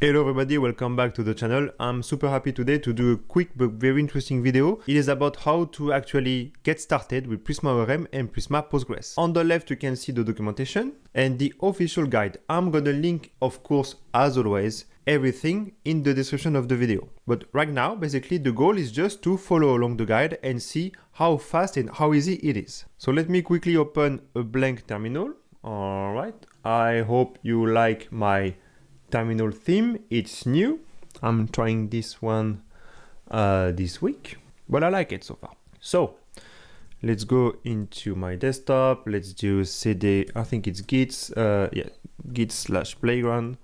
Hello everybody, welcome back to the channel. I'm super happy today to do a quick but very interesting video. It is about how to actually get started with Prisma ORM and Prisma Postgres. On the left you can see the documentation and the official guide. I'm gonna link, of course, as always, everything in the description of the video. But right now, basically the goal is just to follow along the guide and see how fast and how easy it is. So let me quickly open a blank terminal. All right, I hope you like my terminal theme. It's new. I'm trying this one this week, but I like it so far. So let's go into my desktop. Let's do cd, I think it's git, git/playground.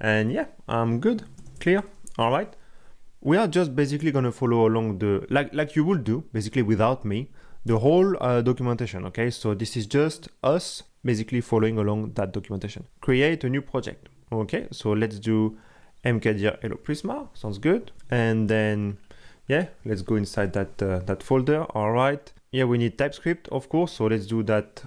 And yeah, I'm good, clear. All right. We are just basically going to follow along the, like you would do basically without me, the whole documentation. Okay. So this is just us basically following along that documentation. Create a new project. Okay, so let's do mkdir hello Prisma, sounds good. And then, yeah, let's go inside that folder. All right. Yeah, we need TypeScript, of course. So let's do that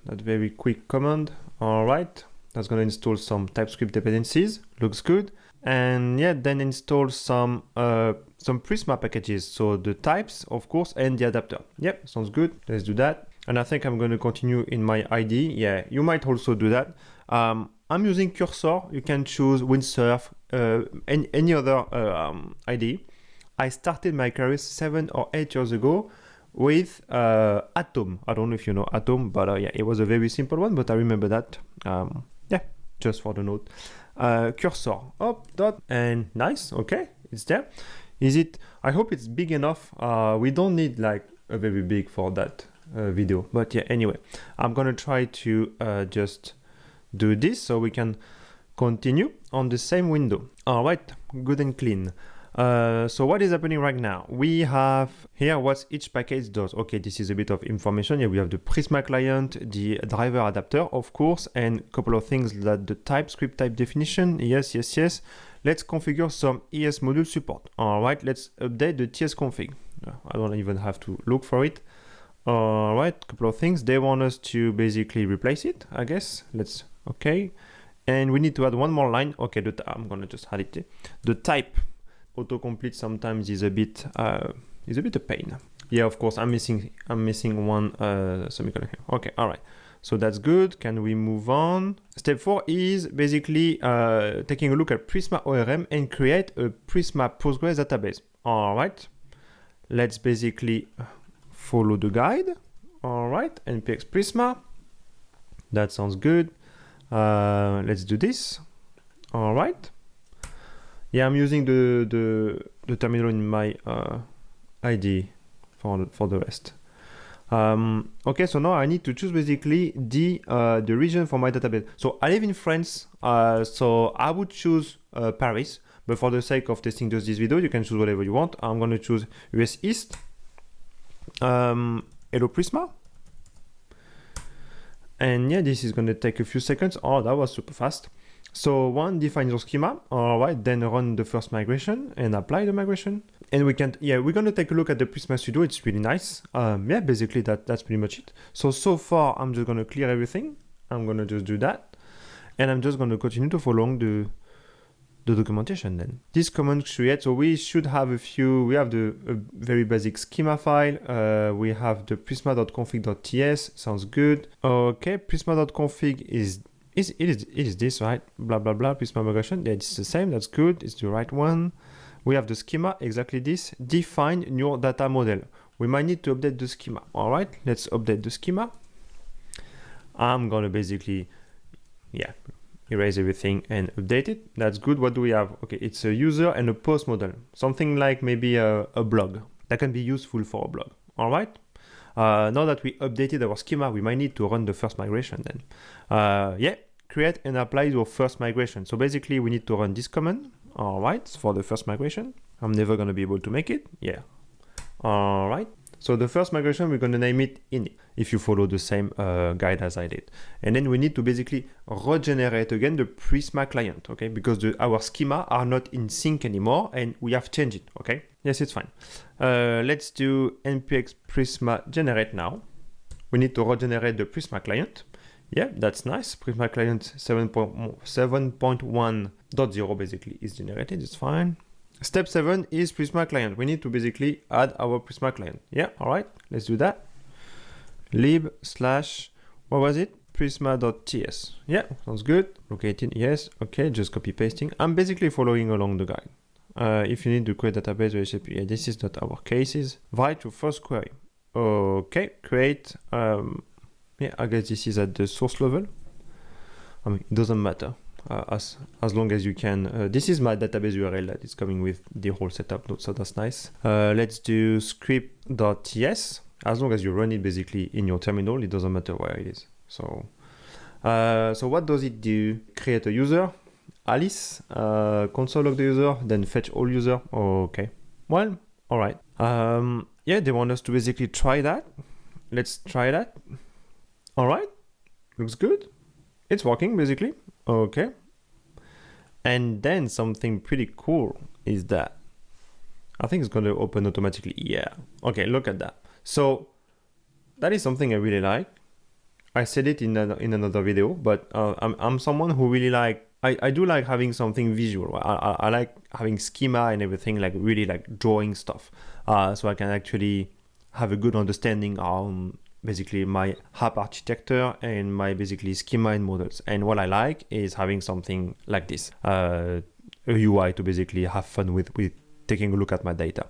very quick command. All right, that's gonna install some TypeScript dependencies. Looks good. And yeah, then install some Prisma packages. So the types, of course, and the adapter. Yep, sounds good. Let's do that. And I think I'm going to continue in my IDE. Yeah, you might also do that. I'm using Cursor. You can choose Windsurf, any other IDE. I started my career 7 or 8 years ago with Atom. I don't know if you know Atom, but yeah, it was a very simple one, but I remember that. Yeah, just for the note. Cursor, up, dot, and nice. Okay, it's there. Is it? I hope it's big enough. We don't need like a very big for that video, but yeah, anyway, I'm gonna try to just do this so we can continue on the same window. All right, good and clean. So what is happening right now? We have here what each package does. Okay, this is a bit of information. Yeah, we have the Prisma client, the driver adapter, of course, and a couple of things that the TypeScript type definition. Yes. Let's configure some ES module support. All right, let's update the TS config. I don't even have to look for it. All right, couple of things. They want us to basically replace it, I guess. Okay. And we need to add one more line. Okay, I'm gonna just add it. The type autocomplete sometimes is a bit a pain. Yeah, of course, I'm missing one semicolon here. Okay, all right. So that's good. Can we move on? Step 4 is basically taking a look at Prisma ORM and create a Prisma Postgres database. All right. Let's basically follow the guide. All right, npx Prisma. That sounds good. Let's do this. All right. Yeah, I'm using the terminal in my IDE for the rest. Okay, so now I need to choose basically the region for my database. So I live in France, so I would choose Paris, but for the sake of testing just this video, you can choose whatever you want. I'm going to choose US East. Hello Prisma. And yeah, this is going to take a few seconds. Oh, that was super fast. So one, define your schema. All right, then run the first migration and apply the migration. And we're going to take a look at the Prisma Studio. It's really nice. Yeah, basically that's pretty much it. So far, I'm just going to clear everything. I'm going to just do that. And I'm just going to continue to follow the documentation then. This command create, so we should have we have a very basic schema file. We have the prisma.config.ts, sounds good. Okay, prisma.config is this, right? Blah, blah, blah, Prisma migration. Yeah, it's the same, that's good, it's the right one. We have the schema, exactly this. Define your data model. We might need to update the schema. All right, let's update the schema. I'm gonna basically, yeah, erase everything and update it. That's good. What do we have? Okay, it's a user and a post model. Something like maybe a blog. That can be useful for a blog. All right. Now that we updated our schema, we might need to run the first migration then. Yeah, create and apply your first migration. So basically we need to run this command. All right, for the first migration. I'm never going to be able to make it. Yeah. All right. So the first migration, we're going to name it init, if you follow the same guide as I did. And then we need to basically regenerate again the Prisma client, okay? Because our schema are not in sync anymore and we have changed it, okay? Yes, it's fine. Let's do npx Prisma generate now. We need to regenerate the Prisma client. Yeah, that's nice. Prisma client 7.1.0 basically is generated. It's fine. Step 7 is Prisma client. We need to basically add our Prisma client. Yeah, all right, let's do that. Lib / what was it? Prisma.ts. Yeah, sounds good. Located, yes. Okay, just copy pasting. I'm basically following along the guide. If you need to create database or HTTP, yeah, this is not our cases. Write your first query. Okay, create. Yeah, I guess this is at the source level. I mean, it doesn't matter as long as you can. This is my database URL that is coming with the whole setup, so that's nice. Let's do script.ts. As long as you run it basically in your terminal, it doesn't matter where it is. So what does it do? Create a user, Alice, console log the user, then fetch all user. Okay, well, all right. Yeah, they want us to basically try that. Let's try that. All right, looks good. It's working basically. Okay. And then something pretty cool is that I think it's going to open automatically. Yeah. Okay, look at that. So that is something I really like. I said it in another video, but I'm someone who really like, I do like having something visual. I like having schema and everything, like really like drawing stuff. So I can actually have a good understanding on basically my app architecture and my basically schema and models. And what I like is having something like this, a UI to basically have fun with taking a look at my data.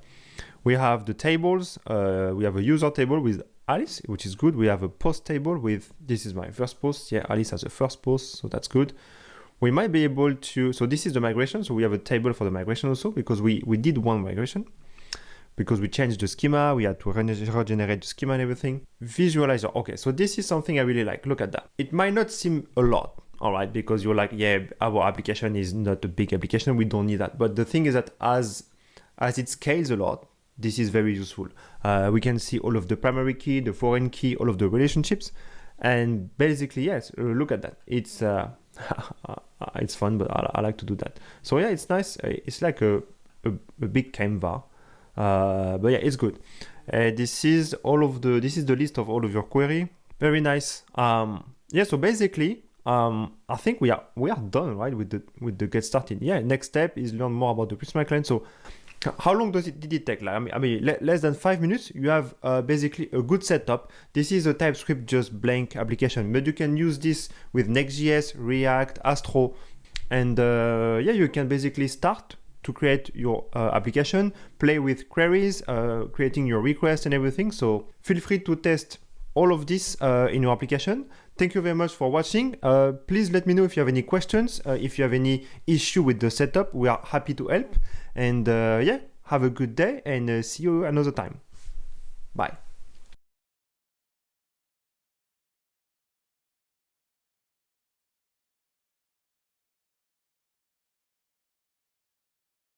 We have the tables. We have a user table with Alice, which is good. We have a post table with, this is my first post. Yeah, Alice has a first post, so that's good. We might be able to, so this is the migration. So we have a table for the migration also, because we did one migration. Because we changed the schema, we had to regenerate the schema and everything. Visualizer, okay, so this is something I really like. Look at that. It might not seem a lot, all right, because you're like, yeah, our application is not a big application, we don't need that. But the thing is that as it scales a lot, this is very useful. We can see all of the primary key, the foreign key, all of the relationships. And basically, yes, look at that. It's it's fun, but I like to do that. So yeah, it's nice. It's like a big Canva. But yeah, it's good. This is the list of all of your query. Very nice. Yeah, so basically, I think we are done, right, with the get started. Yeah, next step is learn more about the Prisma client. So how long did it take? Like, I mean, less than 5 minutes. You have basically a good setup. This is a TypeScript just blank application, but you can use this with Next.js, React, Astro, and yeah, you can basically start to create your application, play with queries, creating your requests and everything. So feel free to test all of this in your application. Thank you very much for watching. Please let me know if you have any questions, if you have any issue with the setup. We are happy to help. And yeah, have a good day and see you another time. Bye.